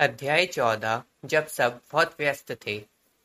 अध्याय 14। जब सब बहुत व्यस्त थे।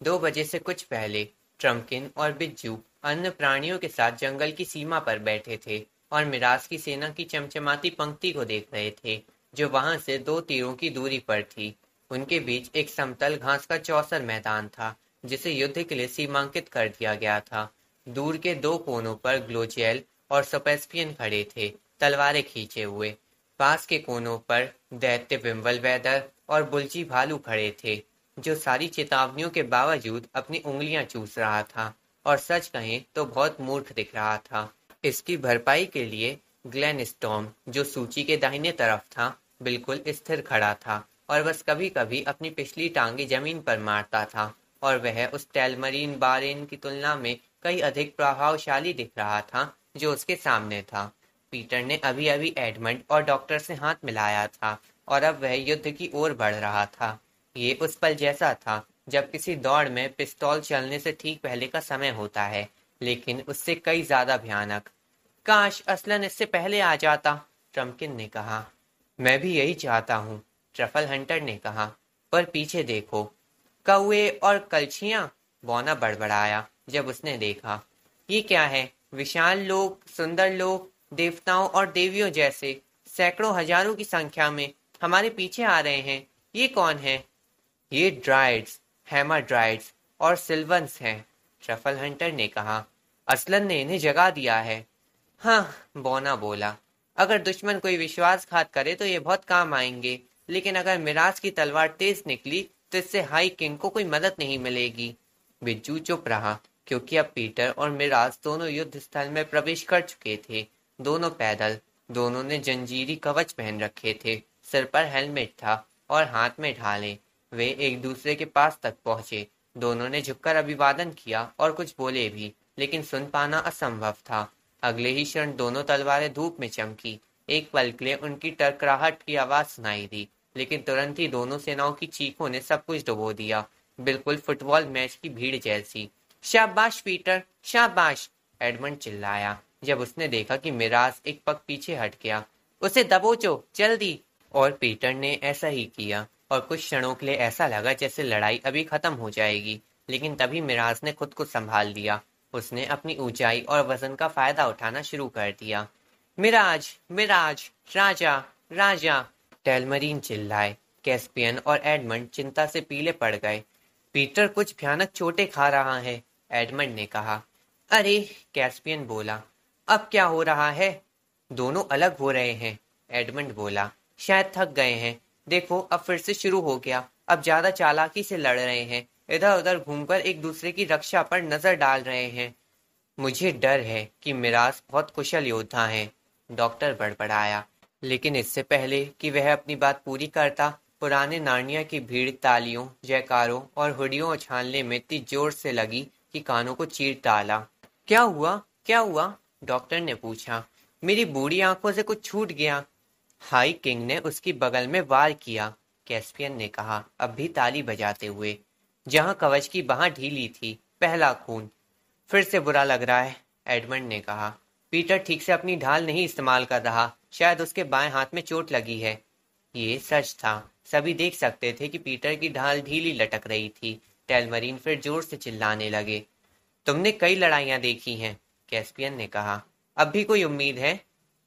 2 बजे से कुछ पहले ट्रम्किन और बिज्जू अन्य प्राणियों के साथ जंगल की सीमा पर बैठे थे और मिराज की सेना की चमचमाती पंक्ति को देख रहे थे, जो वहां से 2 तीरों की दूरी पर थी। उनके बीच एक समतल घास का चौसर मैदान था, जिसे युद्ध के लिए सीमांकित कर दिया गया था। दूर के 2 कोनों पर ग्लोजियल और सपेस्पियन खड़े थे, तलवारें खींचे हुए। पास के कोनों पर दैत्य विम्बलवेदर और बुल्ची भालू खड़े थे, जो सारी चेतावनियों के बावजूद अपनी उंगलियां चूस रहा था और सच कहें तो बहुत मूर्ख दिख रहा था। इसकी भरपाई के लिए ग्लेन स्टॉर्म, जो सूची के दाहिने तरफ था, बिल्कुल स्थिर खड़ा था और बस कभी कभी अपनी पिछली टांगे जमीन पर मारता था, और वह उस टेलमरीन बारेन की तुलना में कई अधिक प्रभावशाली दिख रहा था जो उसके सामने था। पीटर ने अभी अभी एडमंड और डॉक्टर से हाथ मिलाया था और अब वह युद्ध की ओर बढ़ रहा था। ये उस पल जैसा था जब किसी दौड़ में पिस्तौल चलने से ठीक पहले का समय होता है, लेकिन उससे कई ज्यादा भयानक। काश असलन इससे पहले आ जाता, ट्रम्किन ने कहा। मैं भी यही चाहता हूँ, ट्रफल हंटर ने कहा। पर पीछे देखो, कौए और कलछियां, बौना बड़बड़ाया जब उसने देखा। ये क्या है? विशाल लोग, सुंदर लोग, देवताओं और देवियों जैसे, सैकड़ों हजारों की संख्या में हमारे पीछे आ रहे हैं। ये कौन है? ये ड्राइड्स, हैमर ड्राइड्स और सिल्वन्स हैं, ट्रफल हंटर ने कहा। असलन ने इन्हें जगा दिया है। हाँ, बौना बोला। अगर दुश्मन कोई विश्वासघात करे तो ये बहुत काम आएंगे, लेकिन अगर मिराज की तलवार तेज निकली तो इससे हाई किंग को कोई मदद नहीं मिलेगी। बिज्जू चुप रहा, क्योंकि अब पीटर और मिराज दोनों युद्ध स्थल में प्रवेश कर चुके थे। दोनों पैदल, दोनों ने जंजीरी कवच पहन रखे थे, सिर पर हेलमेट था और हाथ में ढालें। वे एक दूसरे के पास तक पहुंचे। दोनों ने झुककर अभिवादन किया और कुछ बोले भी, लेकिन सुन पाना असंभव था। अगले ही क्षण दोनों तलवारें धूप में चमकी। एक पल के लिए उनकी टकराहट की आवाज सुनाई दी, लेकिन तुरंत ही दोनों सेनाओं की चीखों ने सब कुछ डुबो दिया, बिल्कुल फुटबॉल मैच की भीड़ जैसी। शाबाश पीटर, शाबाश, एडमंड चिल्लाया जब उसने देखा कि मिराज एक पग पीछे हट गया। उसे दबोचो, जल्दी। और पीटर ने ऐसा ही किया, और कुछ क्षणों के लिए ऐसा लगा जैसे लड़ाई अभी खत्म हो जाएगी, लेकिन तभी मिराज ने खुद को संभाल लिया। उसने अपनी ऊंचाई और वजन का फायदा उठाना शुरू कर दिया। मिराज, मिराज, राजा, राजा, टेलमरीन चिल्लाए। कैस्पियन और एडमंड चिंता से पीले पड़ गए। पीटर कुछ भयानक चोटें खा रहा है, एडमंड ने कहा। अरे, कैस्पियन बोला, अब क्या हो रहा है? दोनों अलग हो रहे हैं, एडमंड बोला। शायद थक गए हैं। देखो, अब फिर से शुरू हो गया। अब ज्यादा चालाकी से लड़ रहे हैं, इधर उधर घूमकर एक दूसरे की रक्षा पर नजर डाल रहे हैं। मुझे डर है कि मिराज बहुत कुशल योद्धा हैं, डॉक्टर बड़बड़ाया। लेकिन इससे पहले कि वह अपनी बात पूरी करता, पुराने नार्निया की भीड़ तालियों, जयकारों और हुडियों उछालने में इतनी जोर से लगी कि कानों को चीर डाला। क्या हुआ? क्या हुआ? डॉक्टर ने पूछा। मेरी बूढ़ी आंखों से कुछ छूट गया। हाई किंग ने उसकी बगल में वार किया, कैस्पियन ने कहा, अब भी ताली बजाते हुए। जहां कवच की बाह ढीली थी, पहला खून। फिर से बुरा लग रहा है, एडमंड ने कहा। पीटर ठीक से अपनी ढाल नहीं इस्तेमाल कर रहा, शायद उसके बाएं हाथ में चोट लगी है। ये सच था। सभी देख सकते थे कि पीटर की ढाल ढीली लटक रही थी। टेलमरीन फिर जोर से चिल्लाने लगे। तुमने कई लड़ाइयां देखी हैं, कैस्पियन ने कहा। अब भी कोई उम्मीद है?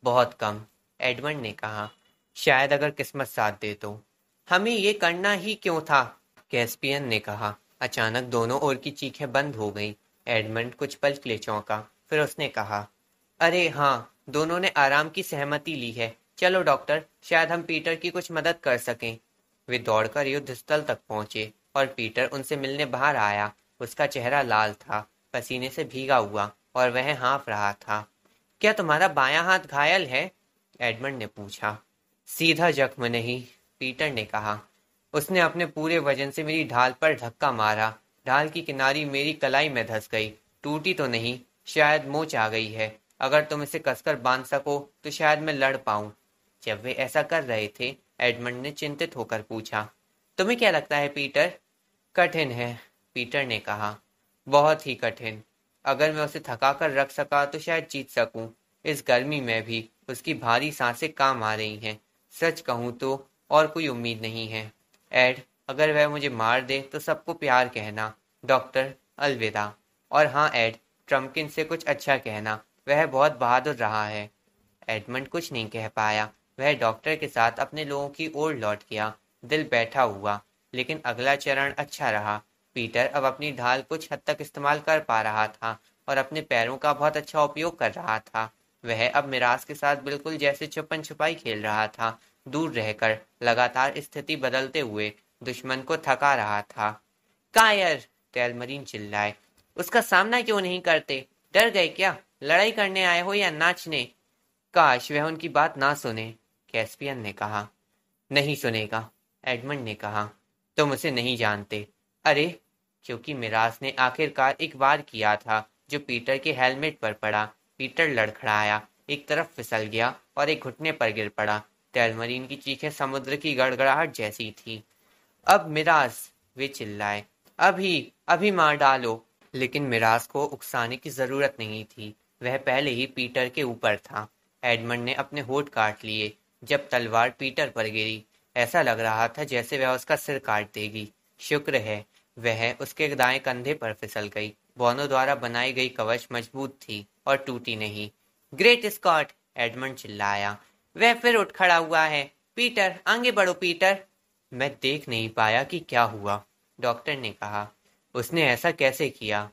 बहुत कम, एडमंड ने कहा। शायद अगर किस्मत साथ दे तो। हमें ये करना ही क्यों था? कैस्पियन ने कहा। अचानक दोनों ओर की चीखें बंद हो गईं। एडमंड कुछ पल के लिए चौंका, फिर उसने कहा, अरे हाँ, दोनों ने आराम की सहमति ली है। चलो डॉक्टर, शायद हम पीटर की कुछ मदद कर सकें। वे दौड़कर युद्ध स्थल तक पहुंचे और पीटर उनसे मिलने बाहर आया। उसका चेहरा लाल था, पसीने से भीगा हुआ, और वह हाँफ रहा था। क्या तुम्हारा बायां हाथ घायल है? एडमंड ने पूछा। सीधा जख्म नहीं, पीटर ने कहा। उसने अपने पूरे वजन से मेरी ढाल पर धक्का मारा। ढाल की किनारी मेरी कलाई में धंस गई। टूटी तो नहीं, शायद मोच आ गई है। अगर तुम इसे कसकर बांध सको तो शायद मैं लड़ पाऊं। जब वे ऐसा कर रहे थे, एडमंड ने चिंतित होकर पूछा, तुम्हें क्या लगता है पीटर? कठिन है, पीटर ने कहा। बहुत ही कठिन। अगर मैं उसे थका कर रख सका तो शायद जीत सकूं। इस गर्मी में भी उसकी भारी सांसें काम आ रही हैं। सच कहूं तो और कोई उम्मीद नहीं है। एड, अगर वह मुझे मार दे तो सबको प्यार कहना। डॉक्टर, अलविदा। और हाँ एड, ट्रम्पकिन से कुछ अच्छा कहना, वह बहुत बहादुर रहा है। एडमंड कुछ नहीं कह पाया। वह डॉक्टर के साथ अपने लोगों की ओर लौट गया, दिल बैठा हुआ। लेकिन अगला चरण अच्छा रहा। पीटर अब अपनी ढाल कुछ हद तक इस्तेमाल कर पा रहा था और अपने पैरों का बहुत अच्छा उपयोग कर रहा था। वह अब मिराज के साथ बिल्कुल जैसे छुपन छुपाई खेल रहा था, दूर रहकर, लगातार स्थिति बदलते हुए दुश्मन को थका रहा था। कायर! टेलमरीन चिल्लाए। उसका सामना क्यों नहीं करते? डर गए क्या? लड़ाई करने आए हो या नाचने? काश वह उनकी बात ना सुने, कैस्पियन ने कहा। नहीं सुनेगा, एडमंड ने कहा। तुम उसे नहीं जानते। अरे, क्योंकि मिराज ने आखिरकार एक वार किया था जो पीटर के हेलमेट पर पड़ा। पीटर लड़खड़ाया, एक तरफ फिसल गया और एक घुटने पर गिर पड़ा। टेलमरीन की चीखें समुद्र की गड़गड़ाहट जैसी थी। अब मिराज, वे चिल्लाए, अभी अभी मार डालो। लेकिन मिराज को उकसाने की जरूरत नहीं थी, वह पहले ही पीटर के ऊपर था। एडमंड ने अपने होठ काट लिए जब तलवार पीटर पर गिरी। ऐसा लग रहा था जैसे वह उसका सिर काट देगी। शुक्र है वह उसके दाएं कंधे पर फिसल गई। बॉनो द्वारा बनाई गई कवच मजबूत थी और टूटी नहीं। Great Scott! एडमंड चिल्लाया। वह फिर उठ खड़ा हुआ है। पीटर, आगे बढ़ो पीटर। मैं देख नहीं पाया कि क्या हुआ, डॉक्टर ने कहा। उसने ऐसा कैसे किया?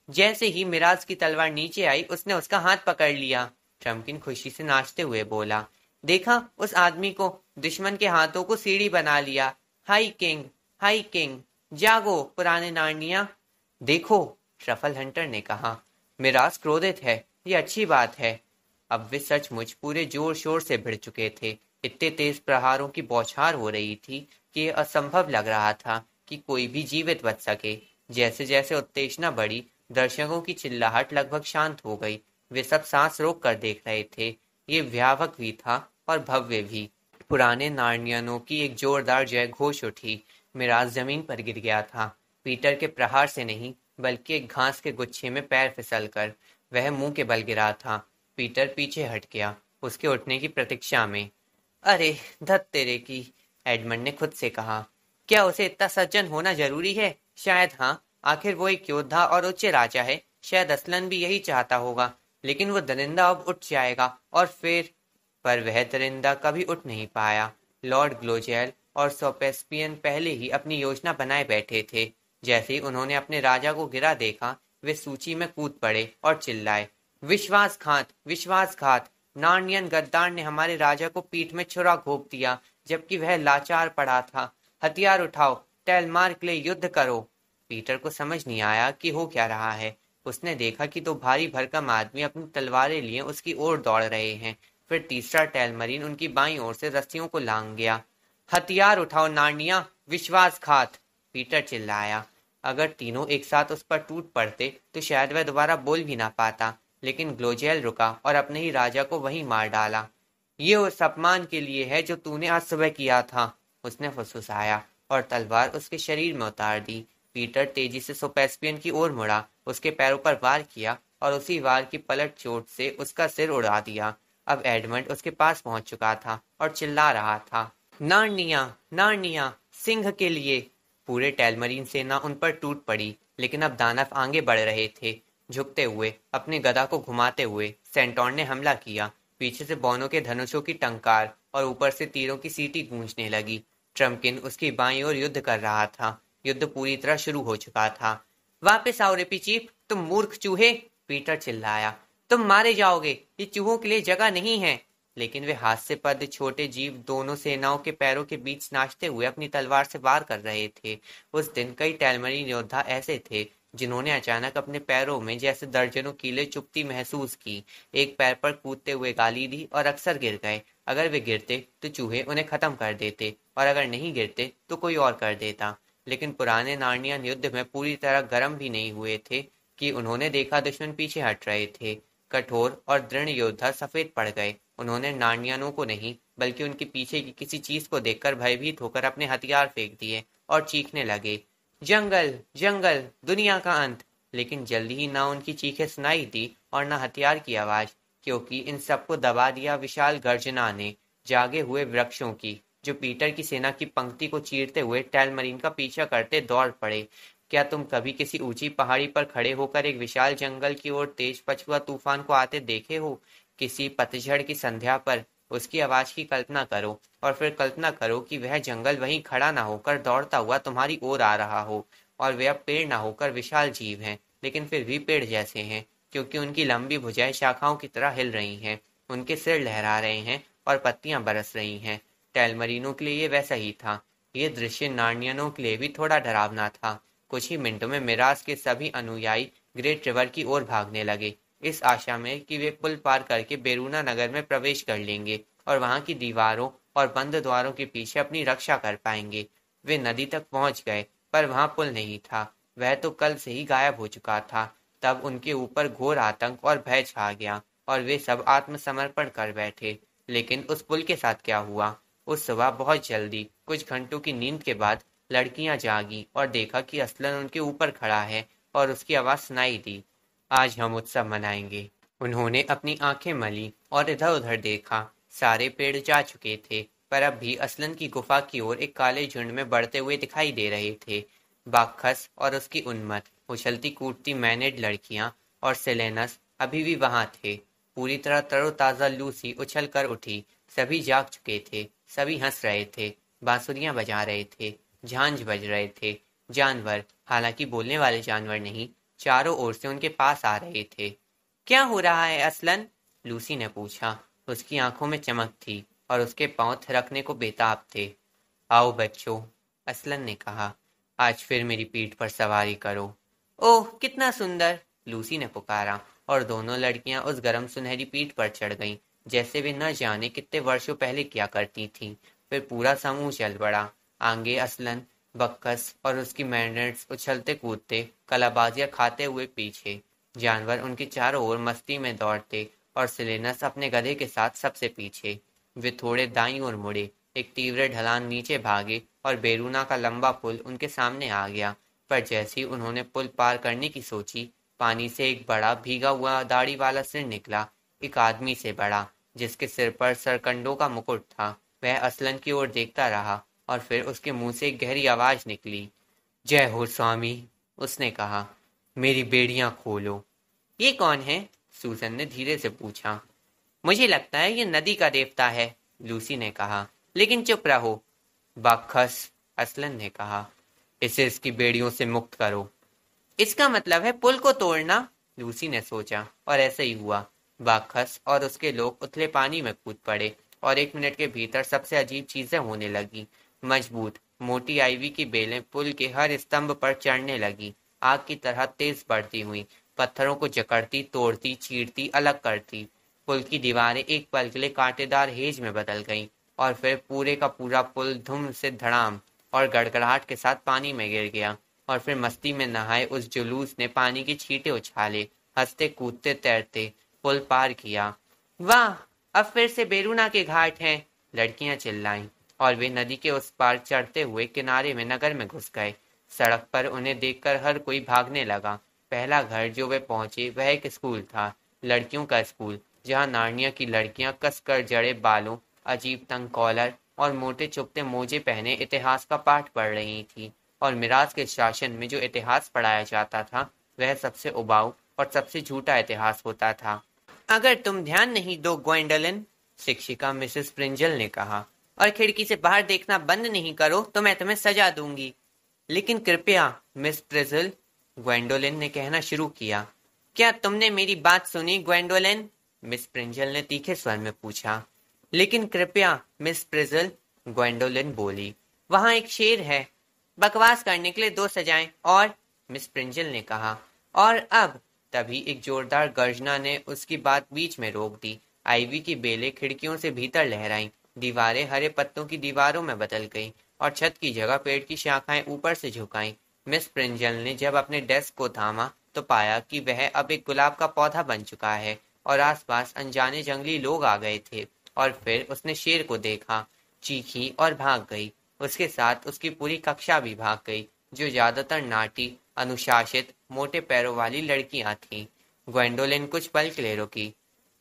जैसे ही मिराज की तलवार नीचे आई उसने उसका हाथ पकड़ लिया। ट्रम्पकिन खुशी से नाचते हुए बोला, देखा उस आदमी को, दुश्मन के हाथों को सीढ़ी बना लिया। हाई किंग, हाई किंग, जागो पुराने नारनिया। देखो, ट्रफल हंटर ने कहा, मिराज क्रोधित है, ये अच्छी बात है। अब वे सचमुच पूरे जोर शोर से भिड़ चुके थे। इतने तेज प्रहारों की बौछार हो रही थी कि यह असंभव लग रहा था कि कोई भी जीवित बच सके। जैसे जैसे उत्तेजना बढ़ी, दर्शकों की चिल्लाहट लगभग शांत हो गई। वे सब सांस रोक कर देख रहे थे। ये भयावह भी था और भव्य भी। पुराने नार्नियनों की एक जोरदार जय घोष उठी। मिराज जमीन पर गिर गया था, पीटर के प्रहार से नहीं, बल्कि एक घास के गुच्छे में पैर फिसल कर। वह मुंह के बल गिरा था। पीटर पीछे हट गया, उसके उठने की प्रतीक्षा में। अरे धत तेरे की, एडमंड ने खुद से कहा। क्या उसे इतना सज्जन होना जरूरी है? शायद हाँ, आखिर वो एक योद्धा और उच्च राजा है। शायद असलन भी यही चाहता होगा। लेकिन वो दरिंदा अब उठ जाएगा और फिर। पर वह दरिंदा कभी उठ नहीं पाया। लॉर्ड ग्लोजेल और सोपेस्पियन पहले ही अपनी योजना बनाए बैठे थे। जैसे ही उन्होंने अपने राजा को गिरा देखा, वे सूची में कूद पड़े और चिल्लाए, विश्वासघात, विश्वासघात! नार्नियन गद्दार ने हमारे राजा को पीठ में छुरा घोंप दिया जबकि वह लाचार पड़ा था। हथियार उठाओ, टेलमार के लिए युद्ध करो। पीटर को समझ नहीं आया कि हो क्या रहा है। उसने देखा कि दो भारी भरकम आदमी अपनी तलवारें लिए उसकी ओर दौड़ रहे हैं। फिर तीसरा टेलमरीन उनकी बाईं ओर से रस्सियों को लांग गया। हथियार उठाओ नार्निया, विश्वासघात! पीटर चिल्लाया। अगर तीनों एक साथ उस पर टूट पड़ते तो शायद वह दोबारा बोल भी ना पाता। लेकिन ग्लोजेल रुका और अपने ही राजा को वहीं मार डाला। ये उस अपमान के लिए है जो तूने आज सुबह किया था, उसने फुसफुसाया और तलवार उसके शरीर में उतार दी। पीटर तेजी से सोपेस्पियन की ओर मुड़ा, उसके पैरों पर वार किया और उसी वार की पलट चोट से उसका सिर उड़ा दिया। अब एडमंड उसके पास पहुंच चुका था और चिल्ला रहा था, नार्निया, नार्निया, सिंह के लिए! पूरे टेलमरीन सेना उन पर टूट पड़ी। लेकिन अब दानव आगे बढ़ रहे थे, झुकते हुए, अपने गदा को घुमाते हुए। सेंटोन ने हमला किया। पीछे से बॉनो के धनुषों की टंकार और ऊपर से तीरों की सीटी गूंजने लगी। ट्रम्पकिन उसकी बाईं ओर युद्ध कर रहा था। युद्ध पूरी तरह शुरू हो चुका था। वापस आओ रेपी चीफ, तुम मूर्ख चूहे! पीटर चिल्लाया। तुम मारे जाओगे, ये चूहों के लिए जगह नहीं है। लेकिन वे हाथ से पद छोटे जीव दोनों सेनाओं के पैरों के बीच नाचते हुए अपनी तलवार से वार कर रहे थे। उस दिन कई टेलमरीन योद्धा ऐसे थे जिन्होंने अचानक अपने पैरों में जैसे दर्जनों कीले चुभती महसूस की। एक पैर पर कूदते हुए गाली दी और अक्सर गिर गए। अगर वे गिरते तो चूहे उन्हें खत्म कर देते और अगर नहीं गिरते तो कोई और कर देता। लेकिन पुराने नार्नियन युद्ध में पूरी तरह गर्म भी नहीं हुए थे कि उन्होंने देखा दुश्मन पीछे हट रहे थे। कठोर और दृढ़ योद्धा सफेद पड़ गए। उन्होंने नार्नियनों को नहीं, बल्कि उनके पीछे की किसी चीज को देखकर भयभीत होकर अपने हथियार फेंक दिए और चीखने लगे, जंगल, जंगल, दुनिया का अंत! लेकिन जल्दी ही ना उनकी चीखें सुनाई दी और न हथियार की आवाज, क्योंकि इन सबको दबा दिया विशाल गर्जना ने, जागे हुए वृक्षों की। जो पीटर की सेना की पंक्ति को चीरते हुए टैलमरीन का पीछा करते दौड़ पड़े। क्या तुम कभी किसी ऊंची पहाड़ी पर खड़े होकर एक विशाल जंगल की ओर तेज पछुआ तूफान को आते देखे हो? किसी पतझड़ की संध्या पर उसकी आवाज की कल्पना करो, और फिर कल्पना करो कि वह जंगल वहीं खड़ा ना होकर दौड़ता हुआ तुम्हारी ओर आ रहा हो, और वे अब पेड़ ना होकर विशाल जीव हैं, लेकिन फिर भी पेड़ जैसे हैं, क्योंकि उनकी लंबी भुजाएं शाखाओं की तरह हिल रही हैं, उनके सिर लहरा रहे हैं और पत्तियां बरस रही हैं। टैलमरीनों के लिए ये वैसा ही था। ये दृश्य नार्नियनों के लिए भी थोड़ा डरावना था। कुछ ही मिनटों में मिराज के सभी अनुयायी ग्रेट रिवर की ओर भागने लगे, इस आशा में कि वे पुल पार करके बेरूना नगर में प्रवेश कर लेंगे और वहां की दीवारों और बंद द्वारों के पीछे अपनी रक्षा कर पाएंगे। वे नदी तक पहुंच गए, पर वहां पुल नहीं था। वह तो कल से ही गायब हो चुका था। तब उनके ऊपर घोर आतंक और भय छा गया और वे सब आत्मसमर्पण कर बैठे। लेकिन उस पुल के साथ क्या हुआ? उस सुबह बहुत जल्दी, कुछ घंटों की नींद के बाद, लड़कियां जागी और देखा कि असलन उनके ऊपर खड़ा है, और उसकी आवाज सुनाई दी, आज हम उत्सव मनाएंगे। उन्होंने अपनी आंखें मली और इधर-उधर देखा। सारे पेड़ जा चुके थे, पर अब भी असलन की गुफा की ओर एक काले झुंड में बढ़ते हुए दिखाई दे रहे थे। बाक्खस और उसकी उन्मत्त, उछलती कूदती मैनेड लड़कियां और सेलेनस अभी भी वहां थे। पूरी तरह तरोताजा लूसी उछल कर उठी। सभी जाग चुके थे, सभी हंस रहे थे, बांसुरियां बजा रहे थे, झांझ बज रहे थे। जानवर, हालांकि बोलने वाले जानवर नहीं, चारों ओर से उनके पास आ रहे थे। क्या हो रहा है असलन? लूसी ने पूछा। उसकी आंखों में चमक थी और उसके पांव थिरकने को बेताब थे। आओ बच्चों, असलन ने कहा, आज फिर मेरी पीठ पर सवारी करो। ओह कितना सुंदर, लूसी ने पुकारा, और दोनों लड़कियां उस गर्म सुनहरी पीठ पर चढ़ गईं, जैसे वे न जाने कितने वर्षों पहले किया करती थीं। फिर पूरा समूह चल पड़ा। आगे असलन, बक्कस और उसकी मैंडेट्स उछलते कूदते, कलाबाजियां खाते हुए पीछे। जानवर उनके चारों ओर मस्ती में दौड़ते, और सिलेनस अपने गधे के साथ सबसे पीछे। वे थोड़े दाईं ओर मुड़े, एक तीव्र ढलान नीचे भागे, और बेरूना का लंबा पुल उनके सामने आ गया। पर जैसे ही उन्होंने पुल पार करने की सोची, पानी से एक बड़ा भीगा हुआ दाढ़ी वाला सिर निकला, एक आदमी से बड़ा, जिसके सिर पर सरकंडों का मुकुट था। वह असलन की ओर देखता रहा, और फिर उसके मुंह से एक गहरी आवाज निकली। जय हो स्वामी, उसने कहा, मेरी बेड़ियां खोलो। ये कौन है? सूजन ने धीरे से पूछा। मुझे लगता है ये नदी का देवता है, लूसी ने कहा। लेकिन चुप रहो, बाक्खस, असलन ने कहा, इसे इसकी बेड़ियों से मुक्त करो। इसका मतलब है पुल को तोड़ना, लूसी ने सोचा, और ऐसे ही हुआ। बाक्खस और उसके लोग उथले पानी में कूद पड़े, और 1 मिनट के भीतर सबसे अजीब चीजें होने लगी। मजबूत, मोटी आईवी की बेलें पुल के हर स्तंभ पर चढ़ने लगी, आग की तरह तेज बढ़ती हुई, पत्थरों को जकड़ती, तोड़ती, चीरती, अलग करती। पुल की दीवारें एक पल के लिए कांटेदार हेज में बदल गईं, और फिर पूरे का पूरा पुल धूम से धड़ाम और गड़गड़ाहट के साथ पानी में गिर गया। और फिर मस्ती में नहाए उस जुलूस ने पानी की छींटे उछाले, हंसते कूदते तैरते पुल पार किया। वाह, अब फिर से बेरूना के घाट हैं, लड़कियां चिल्लाईं, और वे नदी के उस पार चढ़ते हुए किनारे में नगर में घुस गए। सड़क पर उन्हें देखकर हर कोई भागने लगा। पहला घर जो वे पहुंचे वह एक स्कूल था, लड़कियों का स्कूल, जहां नार्निया की लड़कियां कसकर जड़े बालों, अजीब तंग कॉलर और मोटे चुभते मोजे पहने इतिहास का पाठ पढ़ रही थी। और मिराज के शासन में जो इतिहास पढ़ाया जाता था, वह सबसे उबाऊ और सबसे झूठा इतिहास होता था। अगर तुम ध्यान नहीं दो ग्वेंडोलिन, शिक्षिका मिसेस प्रिंजल ने कहा, और खिड़की से बाहर देखना बंद नहीं करो तो मैं तुम्हें सजा दूंगी। लेकिन कृपया मिस प्रिजल, ग्वेंडोलिन ने कहना शुरू किया। क्या तुमने मेरी बात सुनी ग्वेंडोलिन? मिस प्रिंजल ने तीखे स्वर में पूछा। लेकिन कृपया मिस प्रिजल, ग्वेंडोलिन बोली। वहां एक शेर है। बकवास करने के लिए 2 सजाएं। और मिस प्रिंजल ने कहा, और अब तभी एक जोरदार गर्जना ने उसकी बात बीच में रोक दी। आईवी की बेलें खिड़कियों से भीतर लहराईं, दीवारें हरे पत्तों की दीवारों में बदल गईं, और छत की जगह पेड़ की शाखाएं ऊपर से झुकाईं। मिस प्रिंजल ने जब अपने डेस्क को थामा तो पाया कि वह अब एक गुलाब का पौधा बन चुका है, और आसपास अनजाने जंगली लोग आ गए थे। और फिर उसने शेर को देखा, चीखी और भाग गई। उसके साथ उसकी पूरी कक्षा भी भाग गई, जो ज्यादातर नाटी, अनुशासित, मोटे पैरों वाली लड़कियां थीं। ग्वेंडोलिन कुछ पल के लिए रुकी।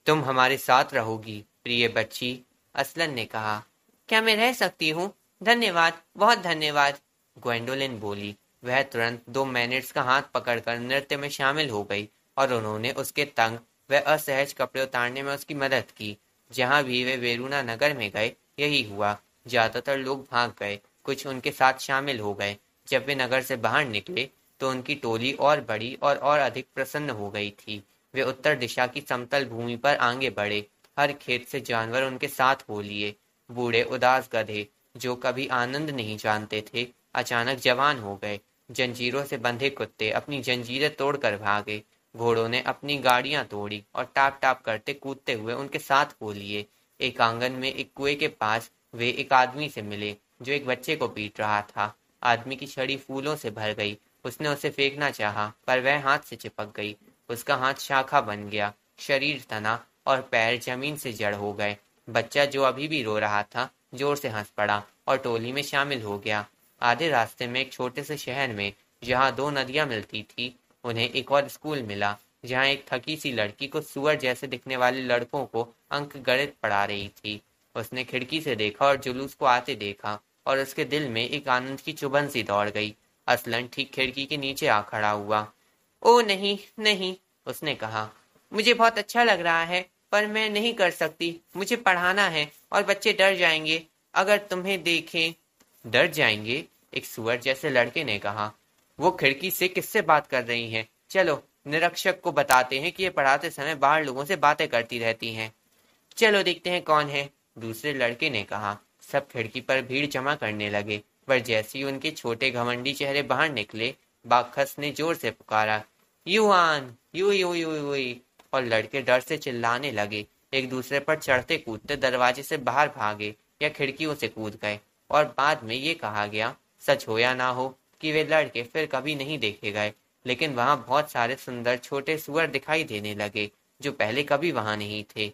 तुम हमारे साथ रहोगी, प्रिय बच्ची, असलन ने कहा। क्या मैं रह सकती हूँ? धन्यवाद, बहुत धन्यवाद, ग्वेंडोलिन बोली। वह तुरंत 2 मैनेट्स का हाथ पकड़कर नृत्य में शामिल हो गई और उन्होंने उसके तंग व असहज कपड़े उतारने में उसकी मदद की। जहाँ भी वे वेरुना नगर में गए यही हुआ। ज्यादातर लोग भाग गए, कुछ उनके साथ शामिल हो गए। जब वे नगर से बाहर निकले तो उनकी टोली और बड़ी और अधिक प्रसन्न हो गई थी। वे उत्तर दिशा की समतल भूमि पर आगे बढ़े। हर खेत से जानवर उनके साथ हो लिए। बूढ़े उदास गधे, जो कभी आनंद नहीं जानते थे, अचानक जवान हो गए। जंजीरों से बंधे कुत्ते अपनी जंजीरें तोड़कर भागे। घोड़ों ने अपनी गाड़ियां तोड़ी और टाप टाप करते कूदते हुए उनके साथ हो लिए। एक आंगन में एक कुएं के पास वे एक आदमी से मिले जो एक बच्चे को पीट रहा था। आदमी की छड़ी फूलों से भर गई। उसने उसे फेंकना चाहा, पर वह हाथ से चिपक गई। उसका हाथ शाखा बन गया, शरीर तना और पैर जमीन से जड़ हो गए। बच्चा, जो अभी भी रो रहा था, जोर से हंस पड़ा और टोली में शामिल हो गया। आधे रास्ते में एक छोटे से शहर में, जहाँ 2 नदियां मिलती थी, उन्हें एक और स्कूल मिला, जहाँ एक थकी सी लड़की को सुअर जैसे दिखने वाले लड़कों को अंक गणित पढ़ा रही थी। उसने खिड़की से देखा और जुलूस को आते देखा, और उसके दिल में एक आनंद की चुभन सी दौड़ गई। असलन ठीक खिड़की के नीचे आ खड़ा हुआ। ओ नहीं नहीं, उसने कहा, मुझे बहुत अच्छा लग रहा है, पर मैं नहीं कर सकती। मुझे पढ़ाना है और बच्चे डर जाएंगे अगर तुम्हें देखें। डर जाएंगे? एक सुअर जैसे लड़के ने कहा। वो खिड़की से किससे बात कर रही हैं? चलो निरीक्षक को बताते हैं कि ये पढ़ाते समय बाहर लोगों से बातें करती रहती हैं। चलो देखते हैं कौन है, दूसरे लड़के ने कहा। सब खिड़की पर भीड़ जमा करने लगे, पर जैसे ही उनके छोटे घमंडी चेहरे बाहर निकले, बाखस ने जोर से पुकारा, yuan, you you you you, और लड़के डर से चिल्लाने लगे। एक दूसरे पर चढ़ते कूदते दरवाजे से बाहर भागे या खिड़कियों से कूद गए। और बाद में ये कहा गया, सच हो या ना हो, कि वे लड़के फिर कभी नहीं देखे गए। लेकिन वहां बहुत सारे सुंदर छोटे सुअर दिखाई देने लगे, जो पहले कभी वहां नहीं थे।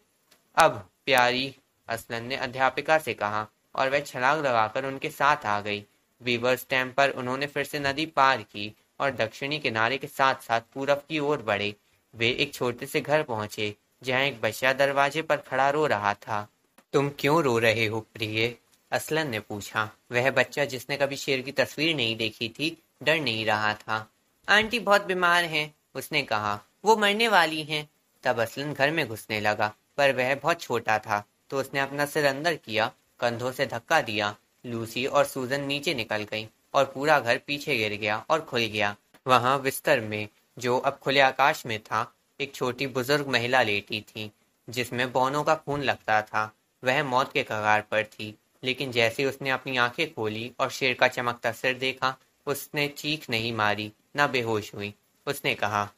अब प्यारी, असलन ने अध्यापिका से कहा, और वह छलांग लगाकर उनके साथ आ गई। बीवर स्टैम्प पर उन्होंने फिर से नदी पार की और दक्षिणी किनारे के साथ साथ पूरब की ओर बढ़े। वे एक छोटे से घर पहुंचे, जहां एक बच्चा दरवाजे पर खड़ा रो रहा था। तुम क्यों रो रहे हो प्रिय? असलन ने पूछा। वह बच्चा, जिसने कभी शेर की तस्वीर नहीं देखी थी, डर नहीं रहा था। आंटी बहुत बीमार हैं, उसने कहा, वो मरने वाली हैं। तब असलन घर में घुसने लगा, पर वह बहुत छोटा था, तो उसने अपना सिर अंदर किया, कंधों से धक्का दिया। लूसी और सूजन नीचे निकल गईं और पूरा घर पीछे गिर गया और खुल गया। वहां बिस्तर में, जो अब खुले आकाश में था, एक छोटी बुजुर्ग महिला लेटी थी, जिसमें बौनों का खून लगता था। वह मौत के कगार पर थी, लेकिन जैसे उसने अपनी आंखें खोली और शेर का चमकता सिर देखा, उसने चीख नहीं मारी, न बेहोश हुई। उसने कहा,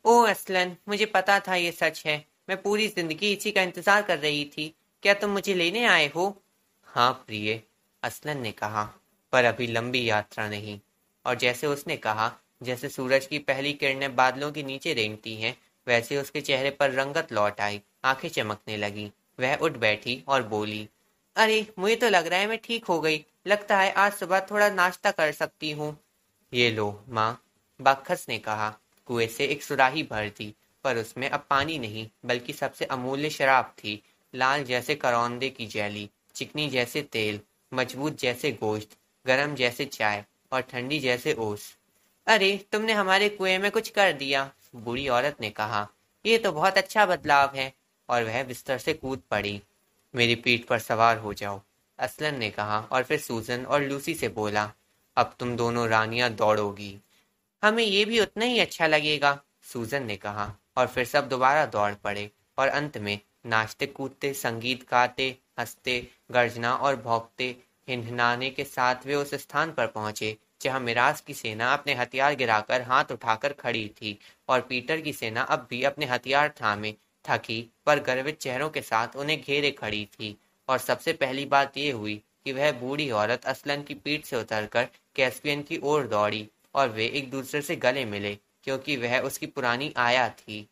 ओ असलन, मुझे पता था ये सच है। मैं पूरी जिंदगी इसी का इंतजार कर रही थी। क्या तुम मुझे लेने आए हो? हाँ प्रिय, असलन ने कहा, पर अभी लंबी यात्रा नहीं। और जैसे उसने कहा, जैसे सूरज की पहली किरणें बादलों के नीचे रेंगती हैं, वैसे उसके चेहरे पर रंगत लौट आई, आंखें चमकने लगी। वह उठ बैठी और बोली, अरे मुझे तो लग रहा है मैं ठीक हो गई। लगता है आज सुबह थोड़ा नाश्ता कर सकती हूँ। ये लो माँ, बाखस ने कहा। कुएं से एक सुराही भर दी, पर उसमें अब पानी नहीं, बल्कि सबसे अमूल्य शराब थी। लाल जैसे करौंदे की जेली, चिकनी जैसे तेल, मजबूत जैसे गोश्त, गरम जैसे चाय और ठंडी जैसे ओस। अरे तुमने हमारे कुएं में कुछ कर दिया, बूढ़ी औरत ने कहा। ये तो बहुत अच्छा बदलाव है। और वह बिस्तर से कूद पड़ी। मेरी पीठ पर सवार हो जाओ, असलन ने कहा, और फिर सूजन और लूसी से बोला, अब तुम दोनों रानियां दौड़ोगी। हमें ये भी उतना ही अच्छा लगेगा, सूजन ने कहा, और फिर सब दोबारा दौड़ पड़े। और अंत में नाचते कूदते, संगीत गाते, हंसते, गर्जना और भौंकते, हिनहिनाने के साथ वे उस स्थान पर पहुंचे जहां मिराज की सेना अपने हथियार गिराकर हाथ उठाकर खड़ी थी, और पीटर की सेना अब भी अपने हथियार थामे, थकी पर गर्वित चेहरों के साथ उन्हें घेरे खड़ी थी। और सबसे पहली बात यह हुई कि वह बूढ़ी औरत असलन की पीठ से उतरकर कैस्पियन की ओर दौड़ी, और वे एक दूसरे से गले मिले, क्योंकि वह उसकी पुरानी आया थी।